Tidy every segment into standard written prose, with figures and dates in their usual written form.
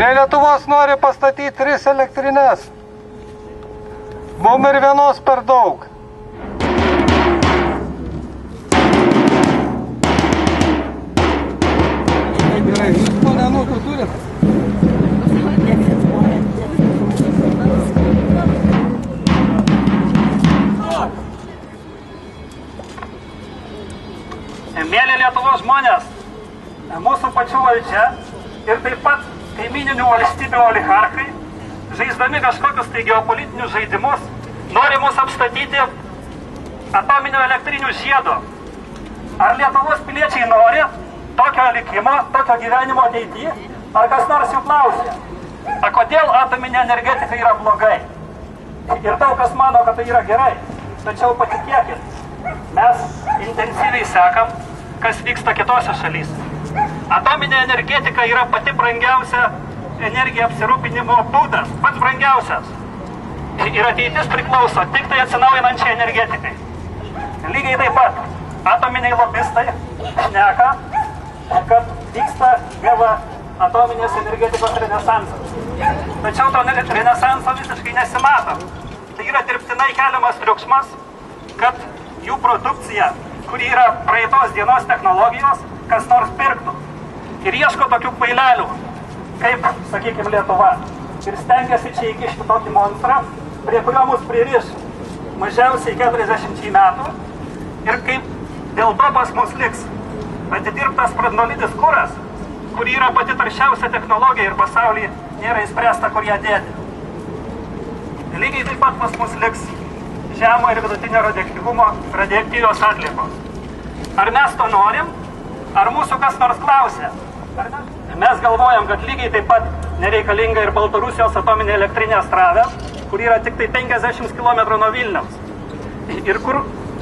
Prie Lietuvos nori pastatyti 3 elektrinės. Mum ir vienos per daug. Gerai, pone Anūkų turit? Mėly Lietuvos žmonės, mūsų pačių valdžia ir taip pat kaimyninių valstybių oligarchai, žaisdami kažkokius tai geopolitinius žaidimus, nori mus apstatyti atominių elektrinių žiedo. Ar Lietuvos piliečiai nori tokio likimo, tokio gyvenimo ateityje? Ar kas nors jų klausia? Kodėl atominė energetika yra blogai? Ir daug kas mano, kad tai yra gerai. Tačiau patikėkit, mes intensyviai sekam, kas vyksta kitose šalyse. Atominė energetika yra pati brangiausia energija apsirūpinimo būdas, pats brangiausias. Ir ateitis priklauso tik tai atsinaujinančiai energetikai. Lygiai taip pat atominiai lobistai šneka, kad vyksta atominės energetikos renesansas. Tačiau to renesanso visiškai nesimato. Tai yra dirbtinai keliamas triukšmas, kad jų produkcija, kuri yra praeitos dienos technologijos, kas nors pirktų. Ir ieško tokių kvailelių, kaip, sakykime, Lietuva. Ir stengiasi čia įkišti tokį monstrą, prie kurio mus pririš mažiausiai 40 metų. Ir kaip dėl to pas mus liks atidirbtas branduolinis kuras, kuri yra pati taršiausia technologija ir pasaulyje nėra įspręsta, kur ją dėti. Lygiai taip pat pas mus liks žemo ir vidutinio radioaktyvumo radioaktyvios atliekos. Ar mes to norim? Ar mūsų kas nors klausia? Mes galvojam, kad lygiai taip pat nereikalinga ir Baltarusijos atominė elektrinė Astrave, kur yra tik tai 50 km nuo Vilniaus. Ir kur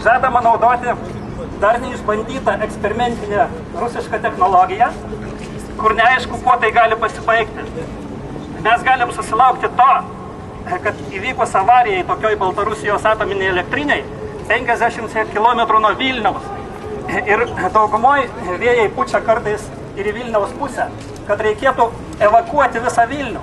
žadama naudoti dar neišbandytą eksperimentinę rusišką technologiją, kur neaišku, kuo tai gali pasibaigti. Mes galim susilaukti to, kad įvykus avarijai tokioj Baltarusijos atominiai elektriniai 50 km nuo Vilniaus ir daugumoj vėjai pučia kartais ir į Vilniaus pusę, kad reikėtų evakuoti visą Vilnių.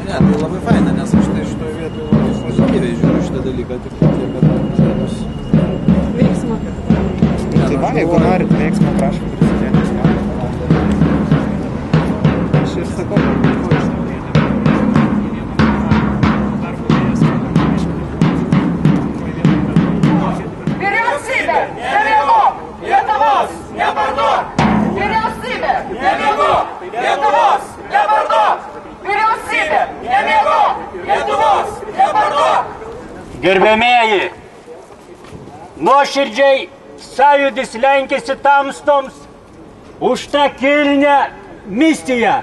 Ne, tai labai faina, nes aš tai šitoje vietoje labai pozityviai žiūriu šitą dalyką, tik tiek, kad bus veiksmą. Tai va, jeigu norit veiksmą, prašom prisidėti. Aš ir sakau, Vyriausybė, nevėluok! Lietuvos, neparduok! Vyriausybė, nevėluok! Lietuvos, neparduok! Vyriausybė, nevėluok! Lietuvos, neparduok! Gerbiamieji, nuoširdžiai sąjūdis lenkėsi tamstoms už tą kilnią misiją.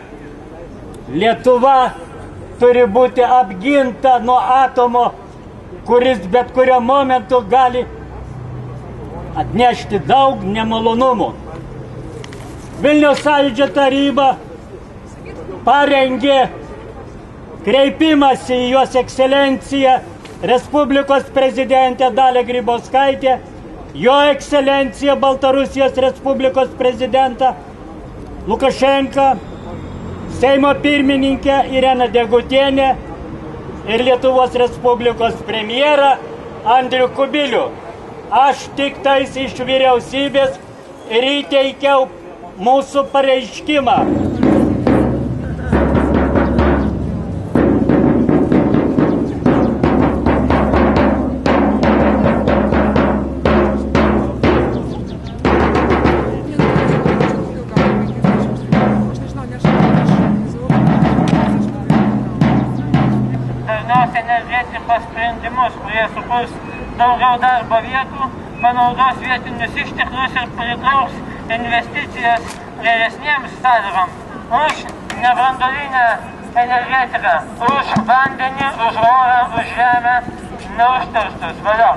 Lietuva turi būti apginta nuo atomo, kuris bet kuriuo momentu gali atnešti daug nemalonumų. Vilniaus Sąjūdžio taryba parengė kreipimąsi į Jos Ekscelenciją Respublikos prezidentę Dalią Grybauskaitę, Jo Ekscelenciją Baltarusijos Respublikos prezidentą Lukašenką, Seimo pirmininkę Ireną Degutienę ir Lietuvos Respublikos premjerą Andrių Kubilių. Aš tik tais iš vyriausybės ir įteikiau mūsų pareiškimą. energetikos sprendimus, kurie sukurs daugiau darbo vietų, panaudos vietinius išteklius ir pritrauks investicijas geresniems sąlygoms. Už nebranduolinę energetiką, už vandenį, už orą, už žemę, neužterštus. Valio.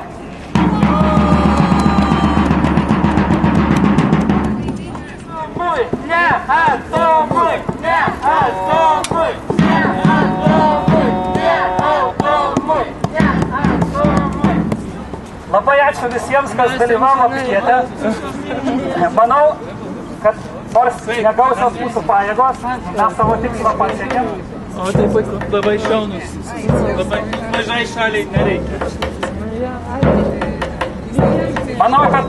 Ne atomui! Ne atomui! Ne atomui! Ne atomui! Ne atomui! Labai ačiū visiems, kas dalyvavo pikete. Manau, kad nors negausios mūsų pajėgos, mes savo tikslą pasiekėm. O tai puiku, labai šaunus, labai mažai šaliai nereikia. Manau, kad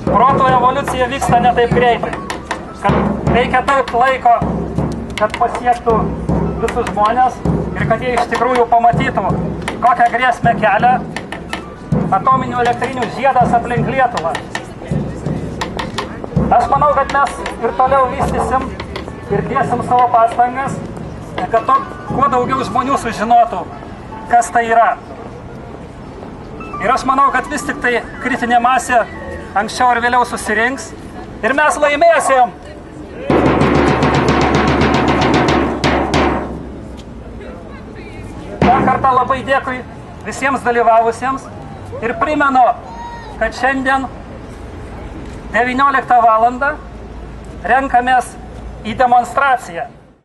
proto evoliucija vyksta ne taip greitai, kad reikia daug laiko, kad pasiektų visus žmonės ir kad jie iš tikrųjų pamatytų, kokią grėsmę kelia atominių elektrinių žiedas aplink Lietuvą. Aš manau, kad mes ir toliau vystysim ir dėsim savo pastangas, kad kuo daugiau žmonių sužinotų, kas tai yra. Ir aš manau, kad vis tik tai kritinė masė anksčiau ar vėliau susirinks ir mes laimėsim. Dar kartą labai dėkui visiems dalyvavusiems ir primenu, kad šiandien 19 valandą renkamės į demonstraciją.